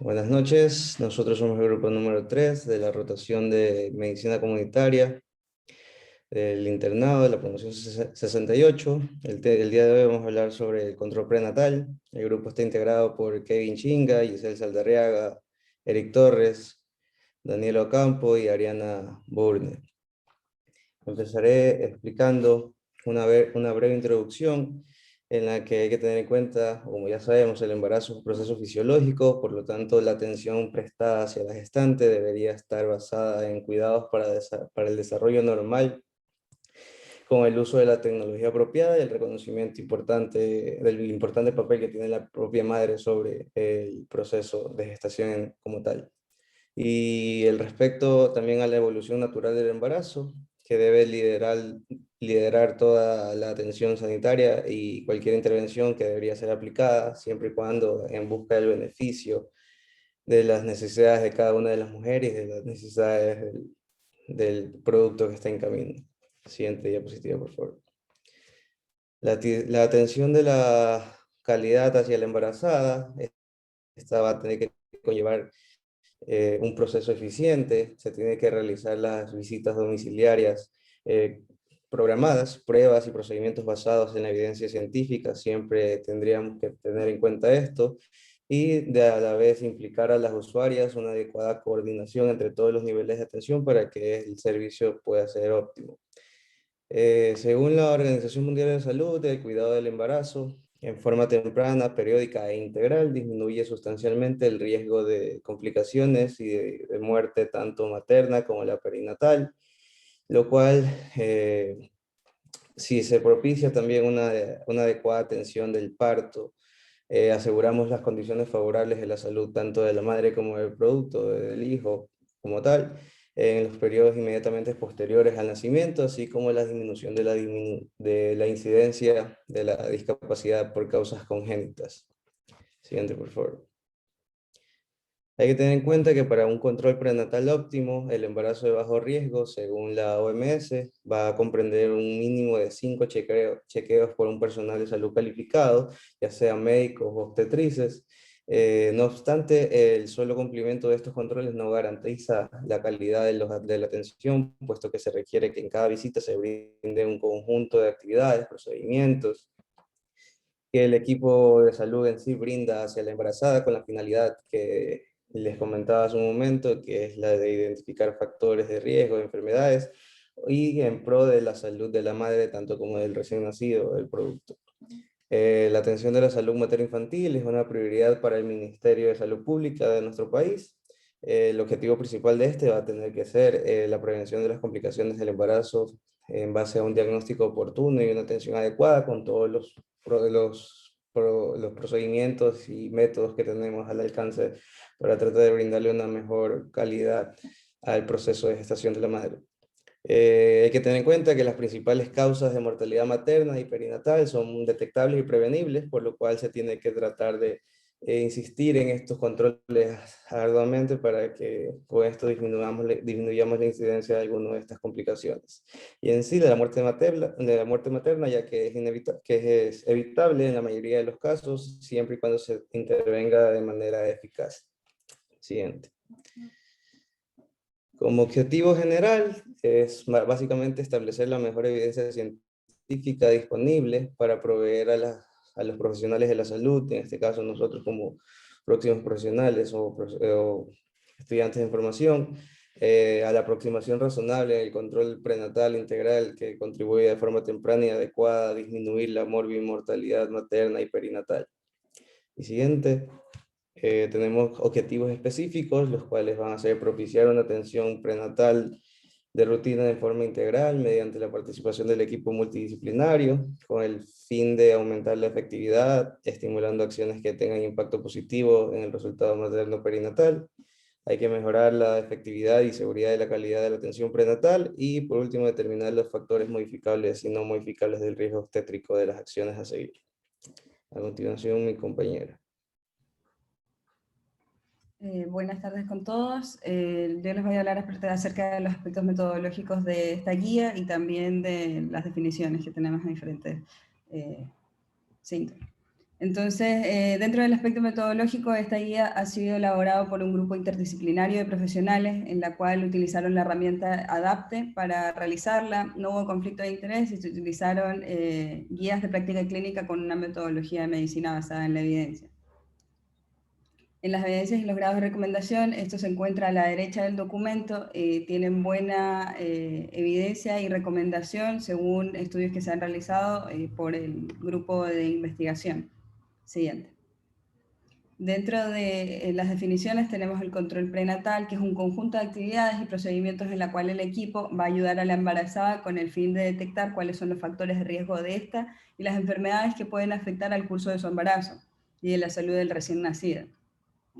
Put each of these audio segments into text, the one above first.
Buenas noches, nosotros somos el grupo número 3 de la rotación de medicina comunitaria del internado de la promoción 68. El día de hoy vamos a hablar sobre el control prenatal. El grupo está integrado por Kevin Chinga, Giselle Saldarriaga, Eric Torres, Daniel Ocampo y Ariana Bourne. Empezaré explicando una breve introducción en la que hay que tener en cuenta, como ya sabemos, el embarazo es un proceso fisiológico, por lo tanto la atención prestada hacia la gestante debería estar basada en cuidados para el desarrollo normal, con el uso de la tecnología apropiada y el reconocimiento del importante papel que tiene la propia madre sobre el proceso de gestación como tal. Y el respecto también a la evolución natural del embarazo, que debe liderar toda la atención sanitaria y cualquier intervención que debería ser aplicada, siempre y cuando en busca del beneficio de las necesidades de cada una de las mujeres y de las necesidades del producto que está en camino. Siguiente diapositiva, por favor. La atención de la calidad hacia la embarazada, esta va a tener que conllevar un proceso eficiente, se tiene que realizar las visitas domiciliarias programadas, pruebas y procedimientos basados en la evidencia científica, siempre tendríamos que tener en cuenta esto, y a la vez implicar a las usuarias una adecuada coordinación entre todos los niveles de atención para que el servicio pueda ser óptimo. Según la Organización Mundial de la Salud, el cuidado del embarazo en forma temprana, periódica e integral disminuye sustancialmente el riesgo de complicaciones y de muerte tanto materna como la perinatal, lo cual, si se propicia también una adecuada atención del parto, aseguramos las condiciones favorables de la salud tanto de la madre como del producto, del hijo como tal, en los periodos inmediatamente posteriores al nacimiento, así como la disminución de la incidencia de la discapacidad por causas congénitas. Siguiente, por favor. Hay que tener en cuenta que para un control prenatal óptimo, el embarazo de bajo riesgo, según la OMS, va a comprender un mínimo de 5 chequeos por un personal de salud calificado, ya sean médicos o obstetrices. No obstante, el solo cumplimiento de estos controles no garantiza la calidad de la atención, puesto que se requiere que en cada visita se brinde un conjunto de actividades, procedimientos, que el equipo de salud en sí brinda hacia la embarazada con la finalidad que les comentaba hace un momento, que es la de identificar factores de riesgo de enfermedades y en pro de la salud de la madre, tanto como del recién nacido, del producto. La atención de la salud materno-infantil es una prioridad para el Ministerio de Salud Pública de nuestro país. El objetivo principal de este va a tener que ser la prevención de las complicaciones del embarazo en base a un diagnóstico oportuno y una atención adecuada con todos los procedimientos y métodos que tenemos al alcance para tratar de brindarle una mejor calidad al proceso de gestación de la madre. Hay que tener en cuenta que las principales causas de mortalidad materna y perinatal son detectables y prevenibles, por lo cual se tiene que tratar de insistir en estos controles arduamente para que con esto disminuyamos la incidencia de alguna de estas complicaciones. Y en sí, de la muerte materna, ya que es evitable en la mayoría de los casos, siempre y cuando se intervenga de manera eficaz. Siguiente. Como objetivo general es básicamente establecer la mejor evidencia científica disponible para proveer a los profesionales de la salud, en este caso nosotros como próximos profesionales o estudiantes de formación, a la aproximación razonable del control prenatal integral que contribuye de forma temprana y adecuada a disminuir la mortalidad materna y perinatal. Y siguiente. Tenemos objetivos específicos, los cuales van a ser propiciar una atención prenatal de rutina de forma integral mediante la participación del equipo multidisciplinario, con el fin de aumentar la efectividad, estimulando acciones que tengan impacto positivo en el resultado materno perinatal. Hay que mejorar la efectividad y seguridad de la calidad de la atención prenatal y, por último, determinar los factores modificables y no modificables del riesgo obstétrico de las acciones a seguir. A continuación, mi compañera. Buenas tardes con todos. Yo les voy a hablar acerca de los aspectos metodológicos de esta guía y también de las definiciones que tenemos en diferentes síntomas. Entonces, dentro del aspecto metodológico, esta guía ha sido elaborado por un grupo interdisciplinario de profesionales en la cual utilizaron la herramienta ADAPTE para realizarla. No hubo conflicto de interés y se utilizaron guías de práctica clínica con una metodología de medicina basada en la evidencia. En las evidencias y los grados de recomendación, esto se encuentra a la derecha del documento, tienen buena evidencia y recomendación según estudios que se han realizado por el grupo de investigación. Siguiente. Dentro de las definiciones tenemos el control prenatal, que es un conjunto de actividades y procedimientos en la cual el equipo va a ayudar a la embarazada con el fin de detectar cuáles son los factores de riesgo de esta y las enfermedades que pueden afectar al curso de su embarazo y de la salud del recién nacido.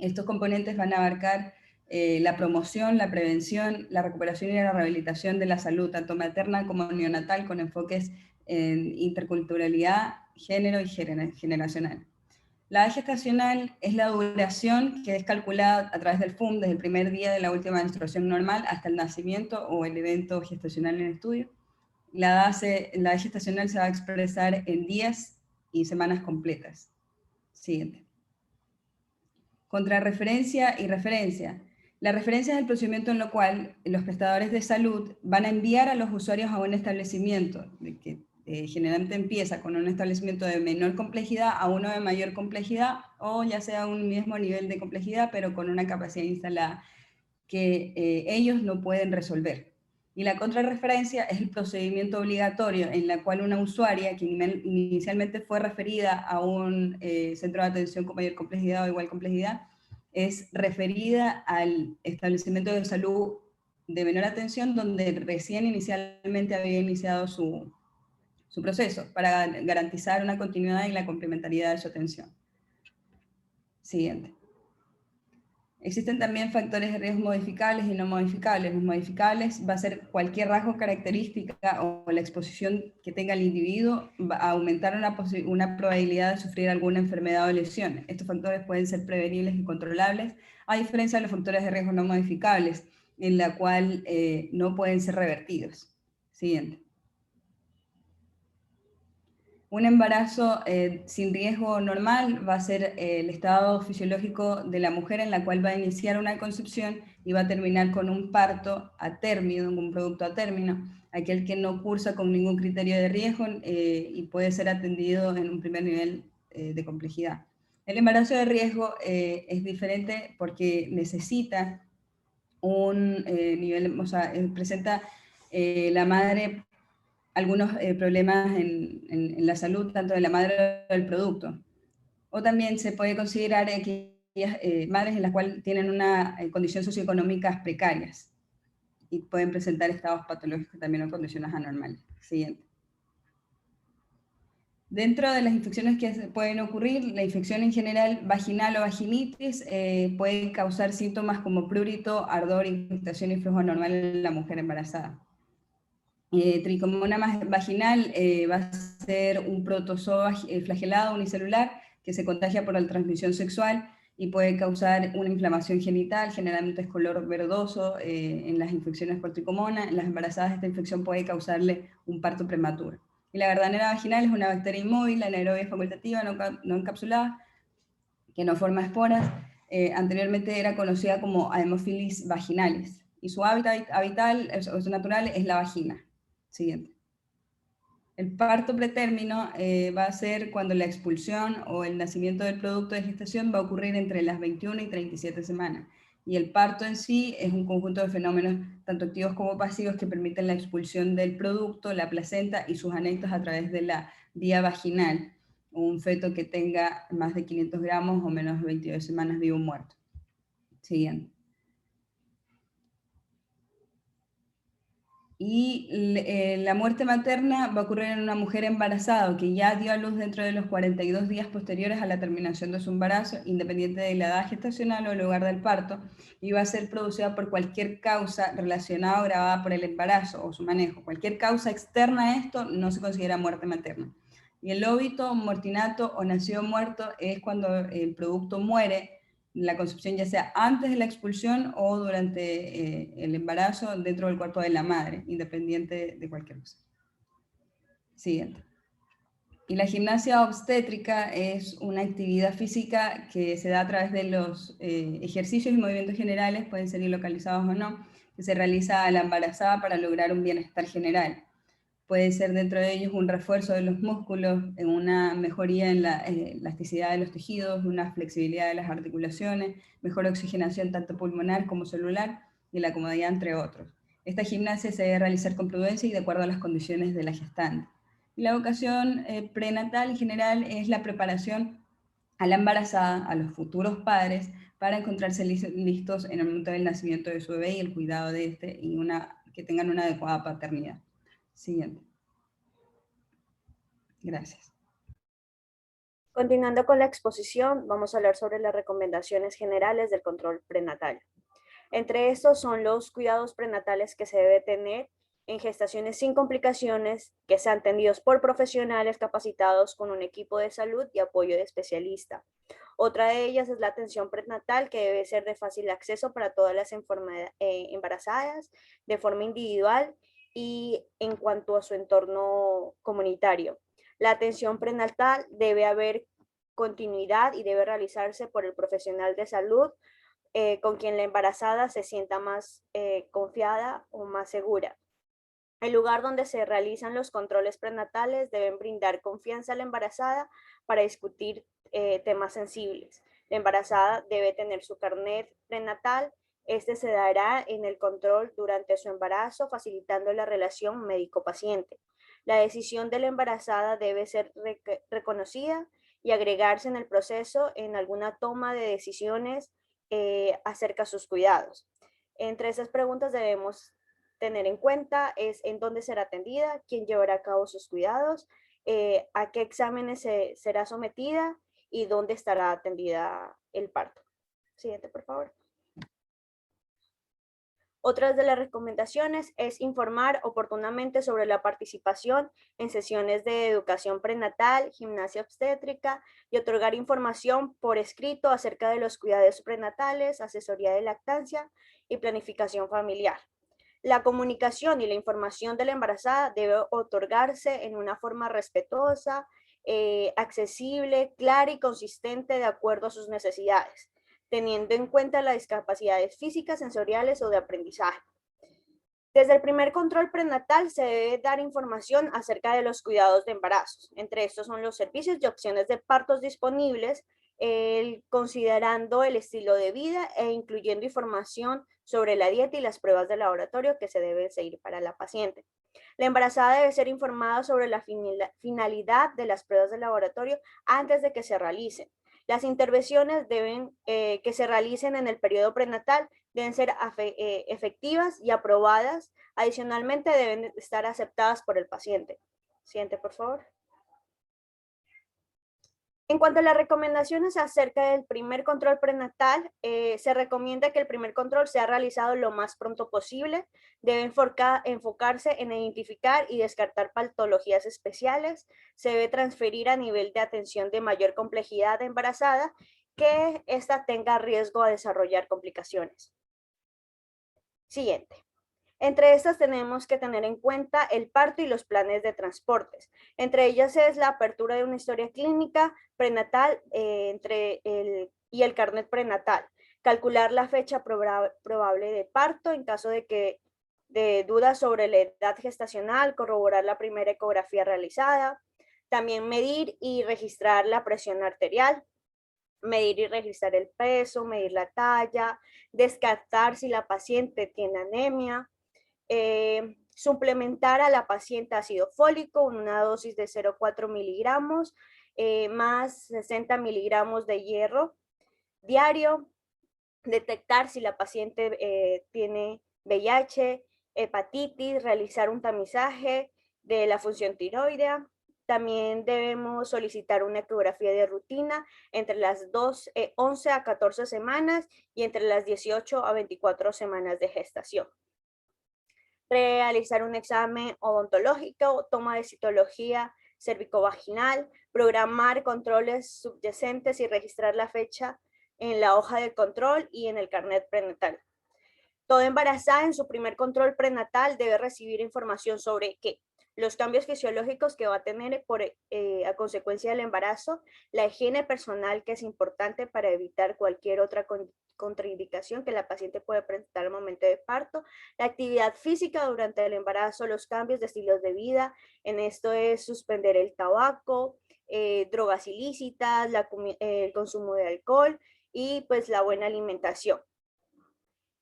Estos componentes van a abarcar la promoción, la prevención, la recuperación y la rehabilitación de la salud, tanto materna como neonatal, con enfoques en interculturalidad, género y generacional. La edad gestacional es la duración que es calculada a través del FUM desde el primer día de la última menstruación normal hasta el nacimiento o el evento gestacional en estudio. La edad gestacional se va a expresar en días y semanas completas. Siguiente. Contrarreferencia y referencia. La referencia es el procedimiento en lo cual los prestadores de salud van a enviar a los usuarios a un establecimiento que generalmente empieza con un establecimiento de menor complejidad a uno de mayor complejidad, o ya sea un mismo nivel de complejidad, pero con una capacidad instalada que ellos no pueden resolver. Y la contrarreferencia es el procedimiento obligatorio en la cual una usuaria que inicialmente fue referida a un centro de atención con mayor complejidad o igual complejidad, es referida al establecimiento de salud de menor atención donde recién inicialmente había iniciado su proceso para garantizar una continuidad y la complementariedad de su atención. Siguiente. Existen también factores de riesgo modificables y no modificables. Los modificables va a ser cualquier rasgo característica o la exposición que tenga el individuo va a aumentar una probabilidad de sufrir alguna enfermedad o lesión. Estos factores pueden ser prevenibles y controlables, a diferencia de los factores de riesgo no modificables, en la cual no pueden ser revertidos. Siguiente. Un embarazo sin riesgo normal va a ser el estado fisiológico de la mujer en la cual va a iniciar una concepción y va a terminar con un parto a término, un producto a término, aquel que no cursa con ningún criterio de riesgo y puede ser atendido en un primer nivel de complejidad. El embarazo de riesgo es diferente porque necesita un nivel, o sea, presenta la madre algunos problemas en la salud, tanto de la madre o del producto. O también se puede considerar aquellas madres en las cuales tienen una condición socioeconómica precarias y pueden presentar estados patológicos también o condiciones anormales. Siguiente. Dentro de las infecciones que pueden ocurrir, la infección en general vaginal o vaginitis puede causar síntomas como prurito, ardor, irritación y flujo anormal en la mujer embarazada. Tricomona vaginal va a ser un protozoo flagelado unicelular que se contagia por la transmisión sexual y puede causar una inflamación genital, generalmente es color verdoso en las infecciones por tricomona. En las embarazadas esta infección puede causarle un parto prematuro. Y la gardanera vaginal es una bacteria inmóvil, anaerobia facultativa, no encapsulada, que no forma esporas. Anteriormente era conocida como Haemophilus vaginalis y su hábitat habitual o su natural es la vagina. Siguiente. El parto pretérmino va a ser cuando la expulsión o el nacimiento del producto de gestación va a ocurrir entre las 21 y 37 semanas. Y el parto en sí es un conjunto de fenómenos tanto activos como pasivos que permiten la expulsión del producto, la placenta y sus anexos a través de la vía vaginal. Un feto que tenga más de 500 gramos o menos de 22 semanas vivo o muerto. Siguiente. Y la muerte materna va a ocurrir en una mujer embarazada que ya dio a luz dentro de los 42 días posteriores a la terminación de su embarazo, independiente de la edad gestacional o el lugar del parto, y va a ser producida por cualquier causa relacionada o agravada por el embarazo o su manejo. Cualquier causa externa a esto no se considera muerte materna. Y el óbito, mortinato o nacido muerto es cuando el producto muere, la concepción ya sea antes de la expulsión o durante el embarazo dentro del cuerpo de la madre, independiente de cualquier cosa. Siguiente. Y la gimnasia obstétrica es una actividad física que se da a través de los ejercicios y movimientos generales, pueden ser localizados o no, que se realiza a la embarazada para lograr un bienestar general. Puede ser dentro de ellos un refuerzo de los músculos, una mejoría en la elasticidad de los tejidos, una flexibilidad de las articulaciones, mejor oxigenación tanto pulmonar como celular y la comodidad, entre otros. Esta gimnasia se debe realizar con prudencia y de acuerdo a las condiciones de la gestante. Y la educación prenatal en general es la preparación a la embarazada, a los futuros padres, para encontrarse listos en el momento del nacimiento de su bebé y el cuidado de este y que tengan una adecuada paternidad. Siguiente. Gracias. Continuando con la exposición, vamos a hablar sobre las recomendaciones generales del control prenatal. Entre estos son los cuidados prenatales que se debe tener en gestaciones sin complicaciones, que sean atendidos por profesionales capacitados con un equipo de salud y apoyo de especialista. Otra de ellas es la atención prenatal, que debe ser de fácil acceso para todas las embarazadas, de forma individual y en cuanto a su entorno comunitario. La atención prenatal debe haber continuidad y debe realizarse por el profesional de salud con quien la embarazada se sienta más confiada o más segura. El lugar donde se realizan los controles prenatales deben brindar confianza a la embarazada para discutir temas sensibles. La embarazada debe tener su carnet prenatal. Este se dará en el control durante su embarazo, facilitando la relación médico-paciente. La decisión de la embarazada debe ser reconocida y agregarse en el proceso en alguna toma de decisiones acerca de sus cuidados. Entre esas preguntas debemos tener en cuenta es en dónde será atendida, quién llevará a cabo sus cuidados, a qué exámenes será sometida y dónde estará atendida el parto. Siguiente, por favor. Otras de las recomendaciones es informar oportunamente sobre la participación en sesiones de educación prenatal, gimnasia obstétrica y otorgar información por escrito acerca de los cuidados prenatales, asesoría de lactancia y planificación familiar. La comunicación y la información de la embarazada debe otorgarse en una forma respetuosa, accesible, clara y consistente de acuerdo a sus necesidades, teniendo en cuenta las discapacidades físicas, sensoriales o de aprendizaje. Desde el primer control prenatal se debe dar información acerca de los cuidados de embarazos. Entre estos son los servicios y opciones de partos disponibles, considerando el estilo de vida e incluyendo información sobre la dieta y las pruebas de laboratorio que se deben seguir para la paciente. La embarazada debe ser informada sobre la finalidad de las pruebas de laboratorio antes de que se realicen. Las intervenciones que se realicen en el periodo prenatal deben ser efectivas y aprobadas. Adicionalmente, deben estar aceptadas por el paciente. Siguiente, por favor. En cuanto a las recomendaciones acerca del primer control prenatal, se recomienda que el primer control sea realizado lo más pronto posible. Debe enfocarse en identificar y descartar patologías especiales. Se debe transferir a nivel de atención de mayor complejidad de embarazada, que ésta tenga riesgo a desarrollar complicaciones. Siguiente. Entre estas tenemos que tener en cuenta el parto y los planes de transportes. Entre ellas es la apertura de una historia clínica prenatal y el carnet prenatal. Calcular la fecha probable de parto en caso de dudas sobre la edad gestacional, corroborar la primera ecografía realizada. También medir y registrar la presión arterial. Medir y registrar el peso, medir la talla, descartar si la paciente tiene anemia. Suplementar a la paciente ácido fólico, una dosis de 0,4 miligramos, más 60 miligramos de hierro diario. Detectar si la paciente tiene VIH, hepatitis, realizar un tamizaje de la función tiroidea. También debemos solicitar una ecografía de rutina entre las 11 a 14 semanas y entre las 18 a 24 semanas de gestación. Realizar un examen odontológico, toma de citología cervicovaginal, programar controles subyacentes y registrar la fecha en la hoja de control y en el carnet prenatal. Toda embarazada en su primer control prenatal debe recibir información sobre ¿qué? los cambios fisiológicos que va a tener a consecuencia del embarazo, la higiene personal, que es importante para evitar cualquier otra contraindicación que la paciente puede presentar al momento de parto, la actividad física durante el embarazo, los cambios de estilos de vida, en esto es suspender el tabaco, drogas ilícitas, el consumo de alcohol y pues la buena alimentación.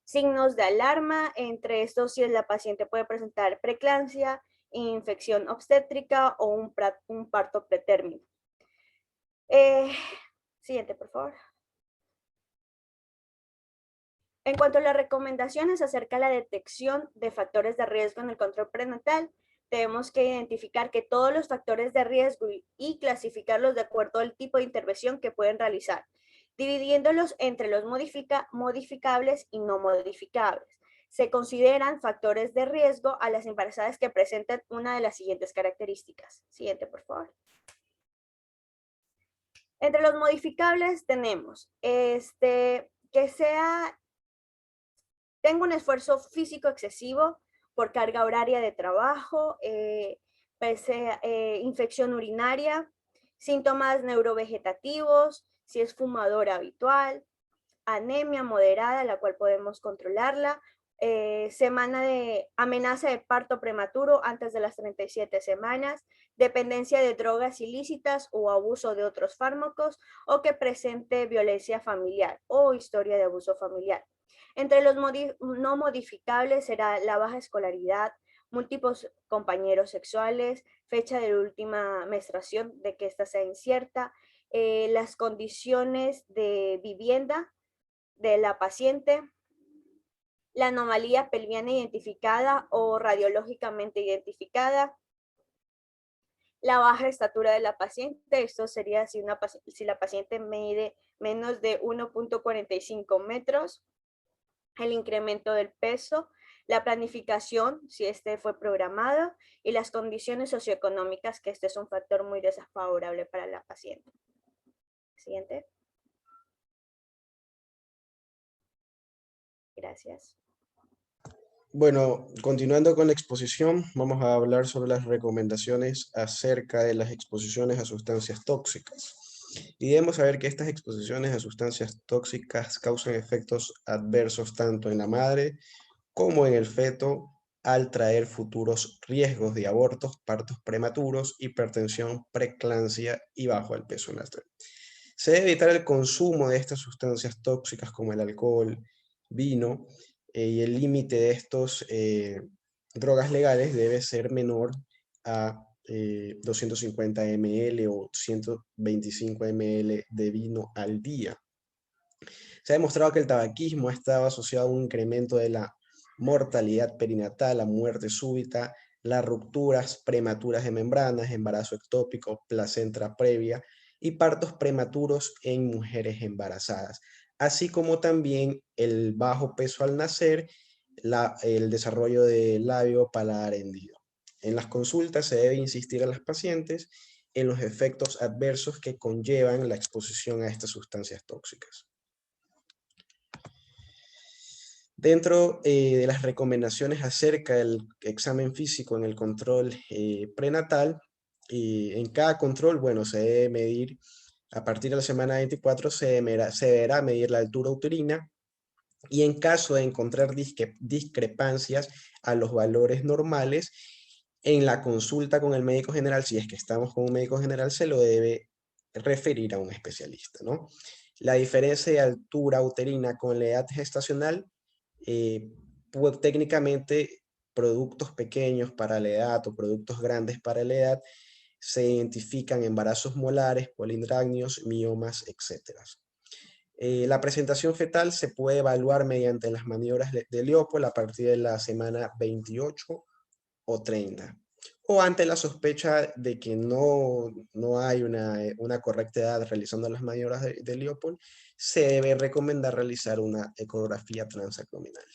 Signos de alarma, entre estos si la paciente puede presentar preeclampsia, infección obstétrica o un parto pretérmino. Siguiente, por favor. En cuanto a las recomendaciones acerca de la detección de factores de riesgo en el control prenatal, tenemos que identificar que todos los factores de riesgo y clasificarlos de acuerdo al tipo de intervención que pueden realizar, dividiéndolos entre los modificables y no modificables. Se consideran factores de riesgo a las embarazadas que presentan una de las siguientes características. Siguiente, por favor. Entre los modificables tenemos tengo un esfuerzo físico excesivo por carga horaria de trabajo, infección urinaria, síntomas neurovegetativos, si es fumadora habitual, anemia moderada, la cual podemos controlarla, semana de amenaza de parto prematuro antes de las 37 semanas, dependencia de drogas ilícitas o abuso de otros fármacos, o que presente violencia familiar o historia de abuso familiar. Entre los no modificables será la baja escolaridad, múltiples compañeros sexuales, fecha de la última menstruación, de que esta sea incierta, las condiciones de vivienda de la paciente, la anomalía pelviana identificada o radiológicamente identificada, la baja estatura de la paciente, esto sería si la paciente mide menos de 1.45 metros, el incremento del peso, la planificación, si fue programado, y las condiciones socioeconómicas, que este es un factor muy desfavorable para la paciente. Siguiente. Gracias. Bueno, continuando con la exposición, vamos a hablar sobre las recomendaciones acerca de las exposiciones a sustancias tóxicas. Y debemos saber que estas exposiciones a sustancias tóxicas causan efectos adversos tanto en la madre como en el feto, al traer futuros riesgos de abortos, partos prematuros, hipertensión, preeclampsia y bajo el peso natal. Se debe evitar el consumo de estas sustancias tóxicas como el alcohol, vino, y el límite de estos drogas legales debe ser menor a 250 ml o 125 ml de vino al día. Se ha demostrado que el tabaquismo ha estado asociado a un incremento de la mortalidad perinatal, la muerte súbita, las rupturas prematuras de membranas, embarazo ectópico, placenta previa y partos prematuros en mujeres embarazadas, así como también el bajo peso al nacer, el desarrollo de labio paladar hendido. En las consultas se debe insistir a las pacientes en los efectos adversos que conllevan la exposición a estas sustancias tóxicas. Dentro de las recomendaciones acerca del examen físico en el control prenatal, en cada control, bueno, se debe medir, a partir de la semana 24 se deberá medir la altura uterina, y en caso de encontrar discrepancias a los valores normales, en la consulta con el médico general, si es que estamos con un médico general, se lo debe referir a un especialista, ¿no? La diferencia de altura uterina con la edad gestacional, pues, técnicamente productos pequeños para la edad o productos grandes para la edad se identifican embarazos molares, polindragnios, miomas, etc. La presentación fetal se puede evaluar mediante las maniobras de Leopold a partir de la semana 28 o 30. O ante la sospecha de que no hay una correcta edad realizando las maniobras de Leopold, se debe recomendar realizar una ecografía transabdominal.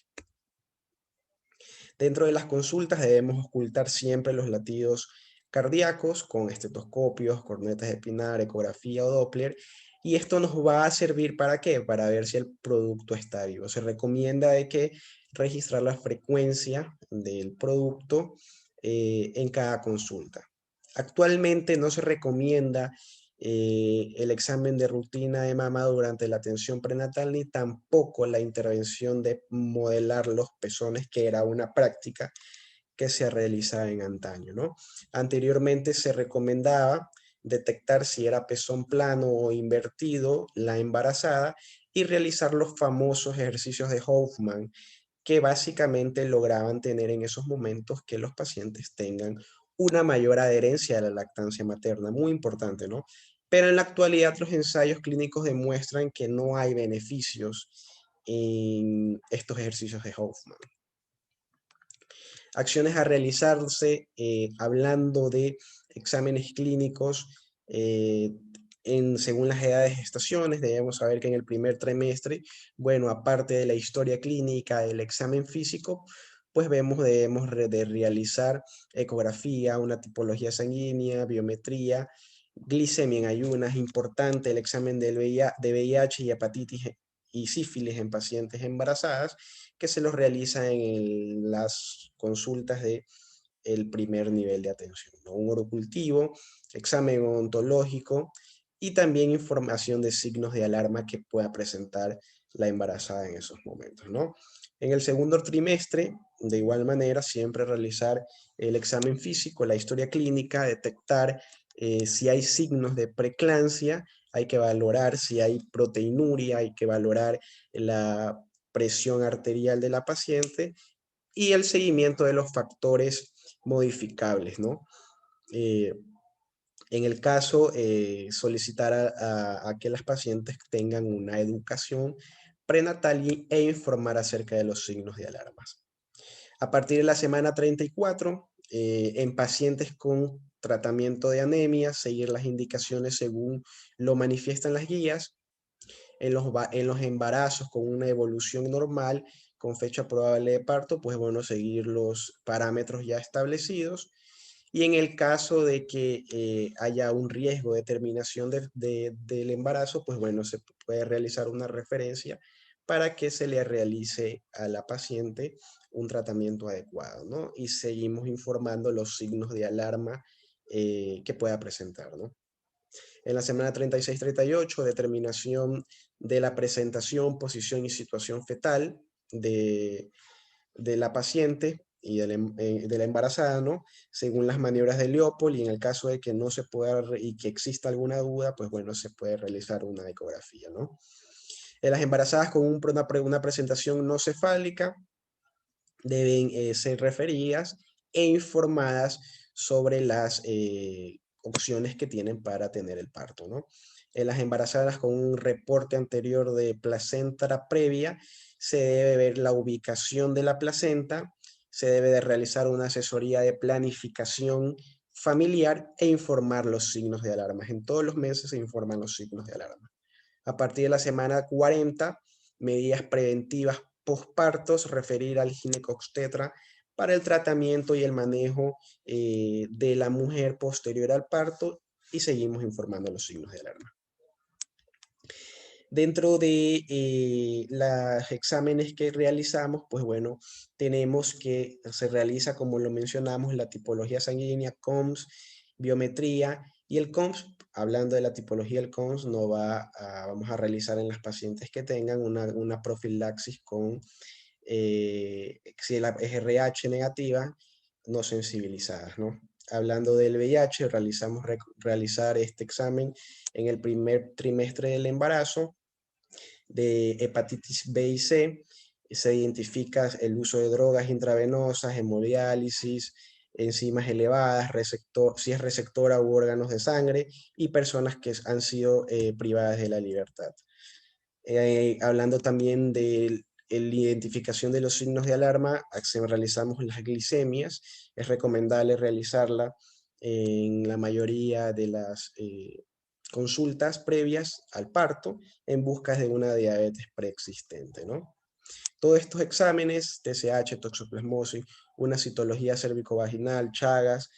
Dentro de las consultas debemos ocultar siempre los latidos cardíacos con estetoscopios, cornetas de Pinar, ecografía o Doppler, y esto nos va a servir ¿para qué? Para ver si el producto está vivo. Se recomienda de que registrar la frecuencia del producto en cada consulta. Actualmente no se recomienda el examen de rutina de mama durante la atención prenatal, ni tampoco la intervención de modelar los pezones, que era una práctica que se realizaba en antaño, ¿no? Anteriormente se recomendaba detectar si era pezón plano o invertido la embarazada y realizar los famosos ejercicios de Hoffman, que básicamente lograban tener en esos momentos que los pacientes tengan una mayor adherencia a la lactancia materna, muy importante, ¿no? Pero en la actualidad los ensayos clínicos demuestran que no hay beneficios en estos ejercicios de Hoffman. Acciones a realizarse, hablando de exámenes clínicos, según las edades de gestaciones, debemos saber que en el primer trimestre, bueno, aparte de la historia clínica, del examen físico, pues debemos de realizar ecografía, una tipología sanguínea, biometría, glicemia en ayunas, importante el examen de VIH y hepatitis y sífilis en pacientes embarazadas, que se los realiza en las consultas de el primer nivel de atención, ¿no? Un orocultivo, examen odontológico y también información de signos de alarma que pueda presentar la embarazada en esos momentos, ¿no? En el segundo trimestre, de igual manera, siempre realizar el examen físico, la historia clínica, detectar si hay signos de preeclampsia, hay que valorar si hay proteinuria, hay que valorar la presión arterial de la paciente y el seguimiento de los factores modificables, ¿no? En el caso, solicitar a que las pacientes tengan una educación prenatal e informar acerca de los signos de alarmas. A partir de la semana 34, en pacientes con tratamiento de anemia, seguir las indicaciones según lo manifiestan las guías. En los embarazos con una evolución normal, con fecha probable de parto, pues bueno, seguir los parámetros ya establecidos. Y en el caso de que haya un riesgo de terminación del embarazo, pues bueno, se puede realizar una referencia para que se le realice a la paciente un tratamiento adecuado, ¿no? Y seguimos informando los signos de alarma que pueda presentar, ¿no? En la semana 36-38, determinación de la presentación, posición y situación fetal de la paciente y de la embarazada, ¿no? Según las maniobras de Leopold, y en el caso de que no se pueda y que exista alguna duda, pues bueno, se puede realizar una ecografía, ¿no? En las embarazadas con una presentación no cefálica deben ser referidas e informadas sobre las opciones que tienen para tener el parto, ¿no? En las embarazadas con un reporte anterior de placenta previa, se debe ver la ubicación de la placenta, se debe de realizar una asesoría de planificación familiar e informar los signos de alarma. En todos los meses se informan los signos de alarma. A partir de la semana 40, medidas preventivas postpartos, referir al ginecobstetra para el tratamiento y el manejo de la mujer posterior al parto, y seguimos informando los signos de alarma. Dentro de los exámenes que realizamos, pues bueno, tenemos que se realiza, como lo mencionamos, la tipología sanguínea, COMS, biometría, y el COMS, hablando de la tipología del COMS, vamos a realizar en las pacientes que tengan una profilaxis con, si la es RH negativa, no sensibilizadas, ¿no? Hablando del VIH, realizar este examen en el primer trimestre del embarazo. De hepatitis B y C, se identifica el uso de drogas intravenosas, hemodiálisis, enzimas elevadas, si es receptora u órganos de sangre, y personas que han sido privadas de la libertad. Hablando también de la identificación de los signos de alarma, realizamos las glicemias. Es recomendable realizarla en la mayoría de las consultas previas al parto en busca de una diabetes preexistente, ¿no? Todos estos exámenes, TSH, toxoplasmosis, una citología cérvico-vaginal, Chagas,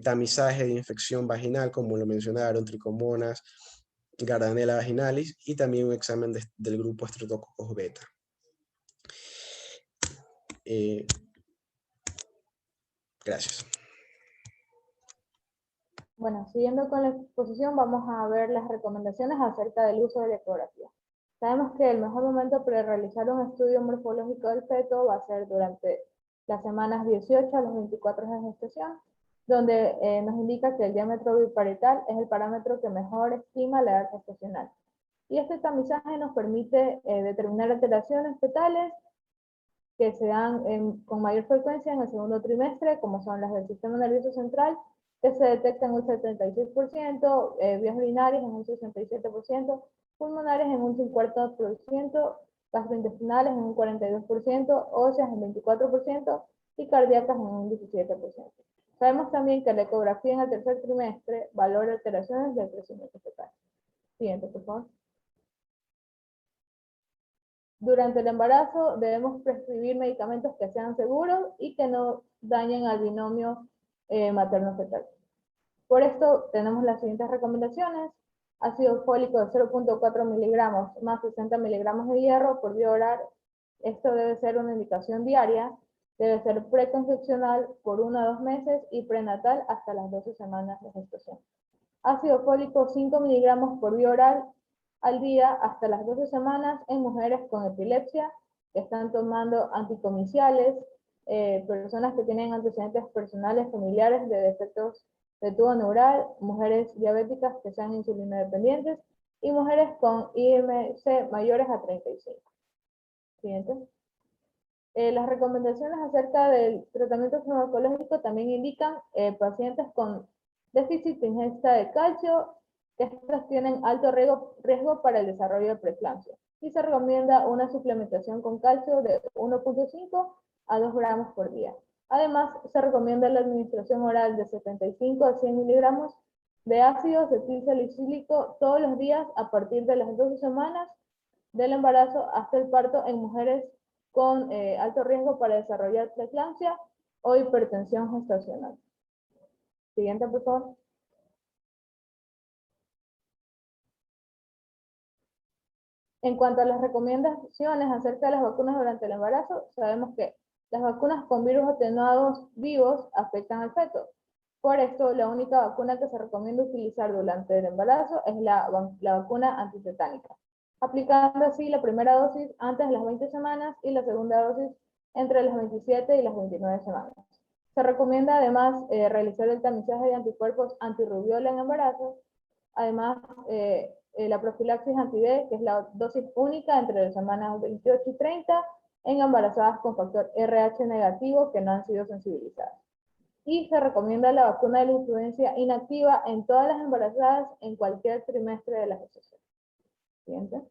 tamizaje de infección vaginal, como lo mencionaron, tricomonas, Gardnerella vaginalis, y también un examen del grupo Streptococcus beta. Gracias. Bueno, siguiendo con la exposición, vamos a ver las recomendaciones acerca del uso de la ecografía. Sabemos que el mejor momento para realizar un estudio morfológico del feto va a ser durante las semanas 18 a los 24 de gestación, donde nos indica que el diámetro biparietal es el parámetro que mejor estima la edad gestacional. Y este tamizaje nos permite determinar alteraciones fetales que se dan con mayor frecuencia en el segundo trimestre, como son las del sistema nervioso central, que se detectan en un 76%, vías urinarias en un 67%, pulmonares en un 50%, gastrointestinales en un 42%, óseas en 24% y cardíacas en un 17%. Sabemos también que la ecografía en el tercer trimestre valora alteraciones del crecimiento fetal. Siguiente, por favor. Durante el embarazo debemos prescribir medicamentos que sean seguros y que no dañen al binomio materno-fetal. Por esto tenemos las siguientes recomendaciones. Ácido fólico de 0.4 miligramos más 60 miligramos de hierro por vía oral. Esto debe ser una indicación diaria. Debe ser preconcepcional por 1 a 2 meses y prenatal hasta las 12 semanas de gestación. Ácido fólico 5 miligramos por vía oral al día hasta las 12 semanas en mujeres con epilepsia que están tomando anticomiciales, personas que tienen antecedentes personales familiares de defectos de tubo neural, mujeres diabéticas que sean insulino dependientes y mujeres con IMC mayores a 35. Siguiente. Las recomendaciones acerca del tratamiento farmacológico también indican pacientes con déficit de ingesta de calcio, que estas tienen alto riesgo para el desarrollo de preeclampsia. Y se recomienda una suplementación con calcio de 1.5 a 2 gramos por día. Además, se recomienda la administración oral de 75 a 100 miligramos de ácido acetilsalicílico todos los días a partir de las 12 semanas del embarazo hasta el parto en mujeres con alto riesgo para desarrollar preeclampsia o hipertensión gestacional. Siguiente, por favor. En cuanto a las recomendaciones acerca de las vacunas durante el embarazo, sabemos que las vacunas con virus atenuados vivos afectan al feto. Por esto, la única vacuna que se recomienda utilizar durante el embarazo es la vacuna antitetánica, aplicando así la primera dosis antes de las 20 semanas y la segunda dosis entre las 27 y las 29 semanas. Se recomienda además realizar el tamizaje de anticuerpos antirrubiola en embarazo, además la profilaxis anti-D, que es la dosis única entre las semanas 28 y 30 en embarazadas con factor RH negativo que no han sido sensibilizadas. Y se recomienda la vacuna de la influencia inactiva en todas las embarazadas en cualquier trimestre de la gestación. Siguiente.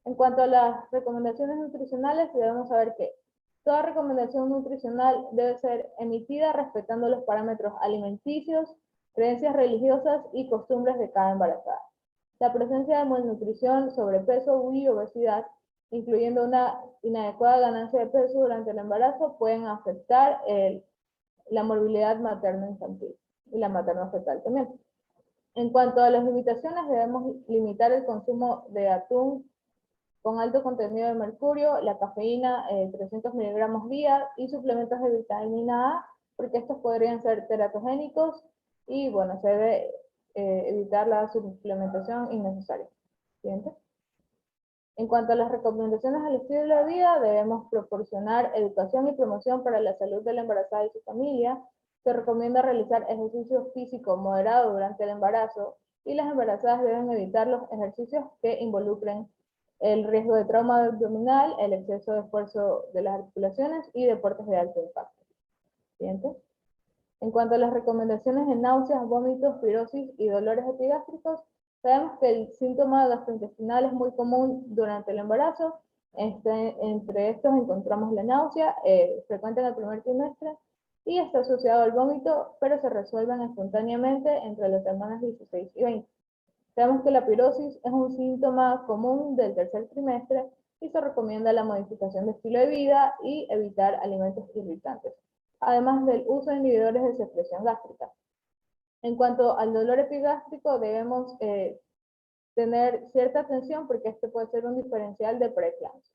En cuanto a las recomendaciones nutricionales, debemos saber que toda recomendación nutricional debe ser emitida respetando los parámetros alimenticios, creencias religiosas y costumbres de cada embarazada. La presencia de malnutrición, sobrepeso y obesidad, incluyendo una inadecuada ganancia de peso durante el embarazo, pueden afectar la morbilidad materno-infantil y la materno-fetal también. En cuanto a las limitaciones, debemos limitar el consumo de atún con alto contenido de mercurio, la cafeína 300 miligramos día y suplementos de vitamina A, porque estos podrían ser teratogénicos y bueno, se debe evitar la suplementación innecesaria. Siguiente. En cuanto a las recomendaciones al estilo de vida, debemos proporcionar educación y promoción para la salud de la embarazada y su familia. Se recomienda realizar ejercicio físico moderado durante el embarazo y las embarazadas deben evitar los ejercicios que involucren el riesgo de trauma abdominal, el exceso de esfuerzo de las articulaciones y deportes de alto impacto. Siguiente. En cuanto a las recomendaciones de náuseas, vómitos, pirosis y dolores epigástricos, sabemos que el síntoma gastrointestinal es muy común durante el embarazo. Entre estos encontramos la náusea, frecuente en el primer trimestre, y está asociado al vómito, pero se resuelven espontáneamente entre las semanas 16 y 20. Sabemos que la pirosis es un síntoma común del tercer trimestre y se recomienda la modificación de estilo de vida y evitar alimentos irritantes, además del uso de inhibidores de secreción gástrica. En cuanto al dolor epigástrico, debemos tener cierta atención porque este puede ser un diferencial de preeclampsia.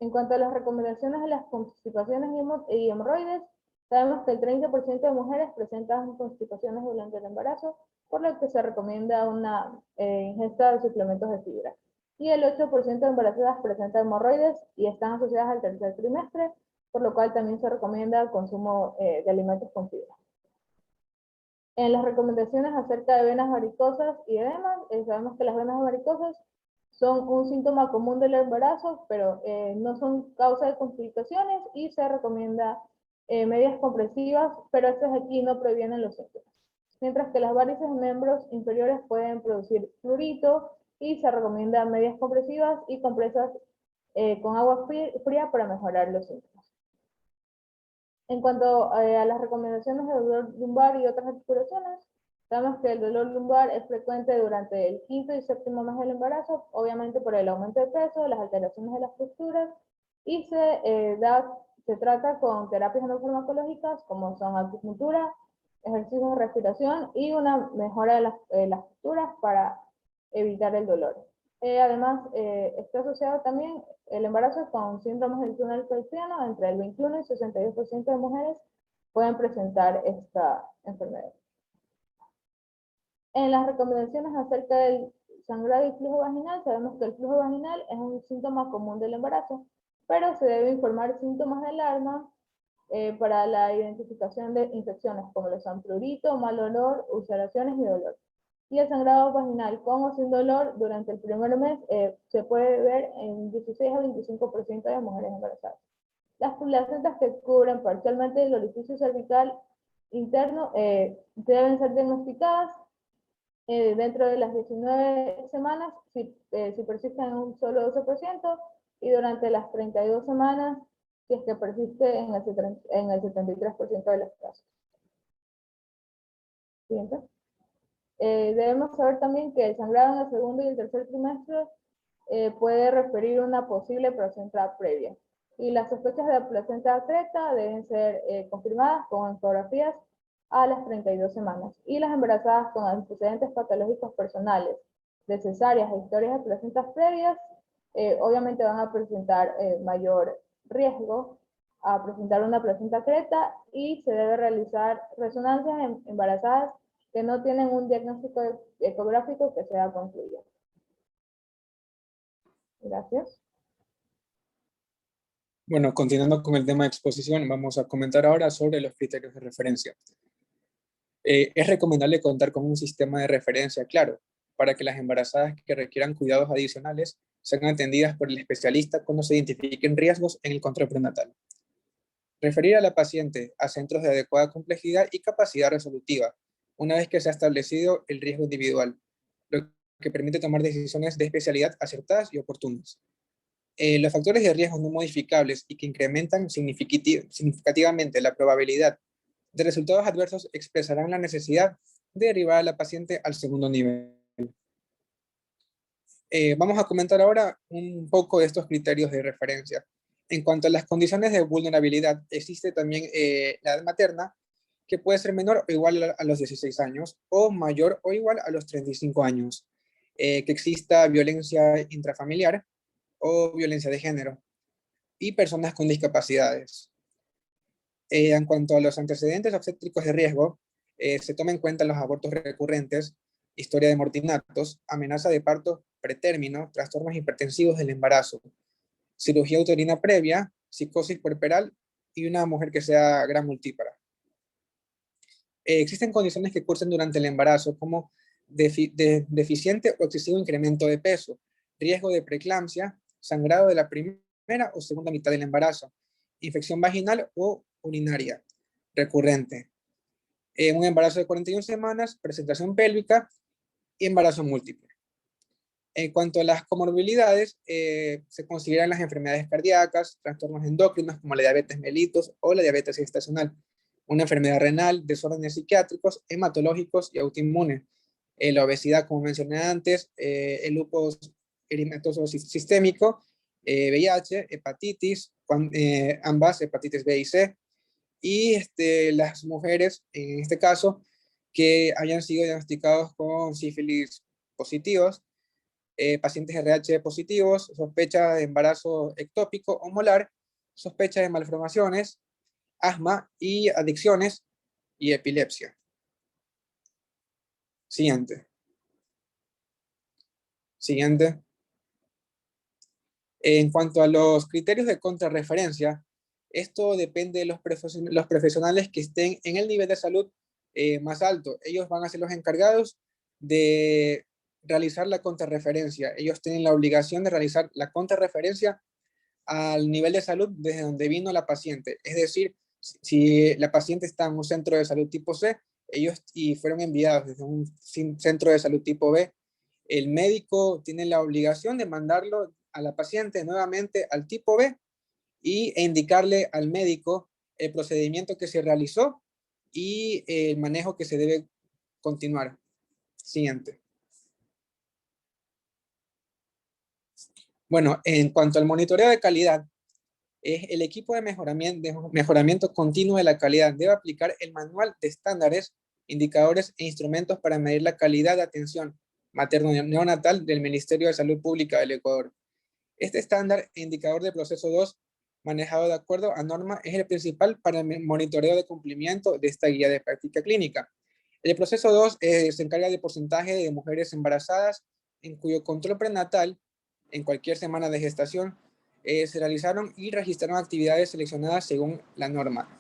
En cuanto a las recomendaciones de las constipaciones y hemorroides, sabemos que el 30% de mujeres presentan constipaciones durante el embarazo, por lo que se recomienda una ingesta de suplementos de fibra. Y el 8% de embarazadas presenta hemorroides y están asociadas al tercer trimestre, por lo cual también se recomienda el consumo de alimentos con fibra. En las recomendaciones acerca de venas varicosas y edemas, sabemos que las venas varicosas son un síntoma común del embarazo, pero no son causa de complicaciones y se recomienda medidas compresivas, pero estas aquí no previenen los síntomas. Mientras que las varices en miembros inferiores pueden producir prurito y se recomienda medidas compresivas y compresas con agua fría para mejorar los síntomas. En cuanto a las recomendaciones de dolor lumbar y otras articulaciones, sabemos que el dolor lumbar es frecuente durante el quinto y séptimo mes del embarazo, obviamente por el aumento de peso, las alteraciones de las posturas, y se trata con terapias no farmacológicas como son acupuntura, ejercicios de respiración y una mejora de las posturas para evitar el dolor. Además, está asociado también el embarazo con síndromes del túnel carpiano. Entre el 21 y 62% de mujeres pueden presentar esta enfermedad. En las recomendaciones acerca del sangrado y flujo vaginal, sabemos que el flujo vaginal es un síntoma común del embarazo, pero se debe informar síntomas de alarma para la identificación de infecciones como lo son prurito, mal olor, ulceraciones y dolor. Y el sangrado vaginal con o sin dolor durante el primer mes se puede ver en 16 a 25% de mujeres embarazadas. Las placentas que cubren parcialmente el orificio cervical interno deben ser diagnosticadas dentro de las 19 semanas si persisten en un solo 12% y durante las 32 semanas si es que persiste en el 73% de los casos. Siguiente. Debemos saber también que el sangrado en el segundo y el tercer trimestre puede referir a una posible placenta previa. Y las sospechas de placenta atreta deben ser confirmadas con ecografías a las 32 semanas. Y las embarazadas con antecedentes patológicos personales de cesáreas e historias de placentas previas, obviamente van a presentar mayor riesgo a presentar una placenta atreta y se debe realizar resonancias en embarazadas que no tienen un diagnóstico ecográfico que sea concluyente. Gracias. Bueno, continuando con el tema de exposición, vamos a comentar ahora sobre los criterios de referencia. Es recomendable contar con un sistema de referencia claro para que las embarazadas que requieran cuidados adicionales sean atendidas por el especialista cuando se identifiquen riesgos en el control prenatal. Referir a la paciente a centros de adecuada complejidad y capacidad resolutiva, una vez que se ha establecido el riesgo individual, lo que permite tomar decisiones de especialidad acertadas y oportunas. Los factores de riesgo no modificables y que incrementan significativamente la probabilidad de resultados adversos expresarán la necesidad de derivar a la paciente al segundo nivel. Vamos a comentar ahora un poco de estos criterios de referencia. En cuanto a las condiciones de vulnerabilidad, existe también la edad materna, que puede ser menor o igual a los 16 años, o mayor o igual a los 35 años. Que exista violencia intrafamiliar o violencia de género, y personas con discapacidades. En cuanto a los antecedentes obstétricos de riesgo, se toma en cuenta los abortos recurrentes, historia de mortinatos, amenaza de parto pretérmino, trastornos hipertensivos del embarazo, cirugía uterina previa, psicosis puerperal y una mujer que sea gran multípara. Existen condiciones que cursan durante el embarazo como deficiente o excesivo incremento de peso, riesgo de preeclampsia, sangrado de la primera o segunda mitad del embarazo, infección vaginal o urinaria recurrente, un embarazo de 41 semanas, presentación pélvica y embarazo múltiple. En cuanto a las comorbilidades, se consideran las enfermedades cardíacas, trastornos endocrinos como la diabetes mellitus o la diabetes gestacional, una enfermedad renal, desórdenes psiquiátricos, hematológicos y autoinmunes, la obesidad, como mencioné antes, el lupus eritematoso sistémico, VIH, hepatitis, ambas, hepatitis B y C, y las mujeres, en este caso, que hayan sido diagnosticados con sífilis positivos, pacientes RH positivos, sospecha de embarazo ectópico o molar, sospecha de malformaciones, asma y adicciones y epilepsia. Siguiente. Siguiente. En cuanto a los criterios de contrarreferencia, esto depende de los profesionales que estén en el nivel de salud más alto. Ellos van a ser los encargados de realizar la contrarreferencia. Ellos tienen la obligación de realizar la contrarreferencia al nivel de salud desde donde vino la paciente. Es decir, si la paciente está en un centro de salud tipo C, ellos y fueron enviados desde un centro de salud tipo B, el médico tiene la obligación de mandarlo a la paciente nuevamente al tipo B e indicarle al médico el procedimiento que se realizó y el manejo que se debe continuar. Siguiente. Bueno, en cuanto al monitoreo de calidad, el equipo de mejoramiento continuo de la calidad debe aplicar el manual de estándares, indicadores e instrumentos para medir la calidad de atención materno-neonatal del Ministerio de Salud Pública del Ecuador. Este estándar e indicador de proceso 2, manejado de acuerdo a norma, es el principal para el monitoreo de cumplimiento de esta guía de práctica clínica. El proceso 2 se encarga del porcentaje de mujeres embarazadas en cuyo control prenatal, en cualquier semana de gestación, se realizaron y registraron actividades seleccionadas según la norma.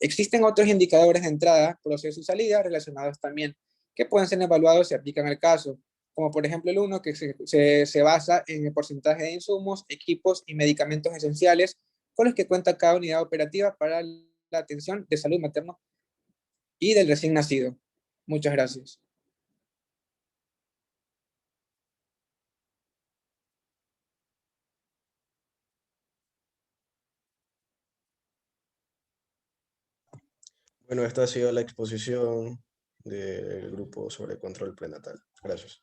Existen otros indicadores de entrada, proceso y salida relacionados también, que pueden ser evaluados si aplican al caso, como por ejemplo el 1, que se basa en el porcentaje de insumos, equipos y medicamentos esenciales con los que cuenta cada unidad operativa para la atención de salud materno y del recién nacido. Muchas gracias. Bueno, esta ha sido la exposición del grupo sobre control prenatal. Gracias.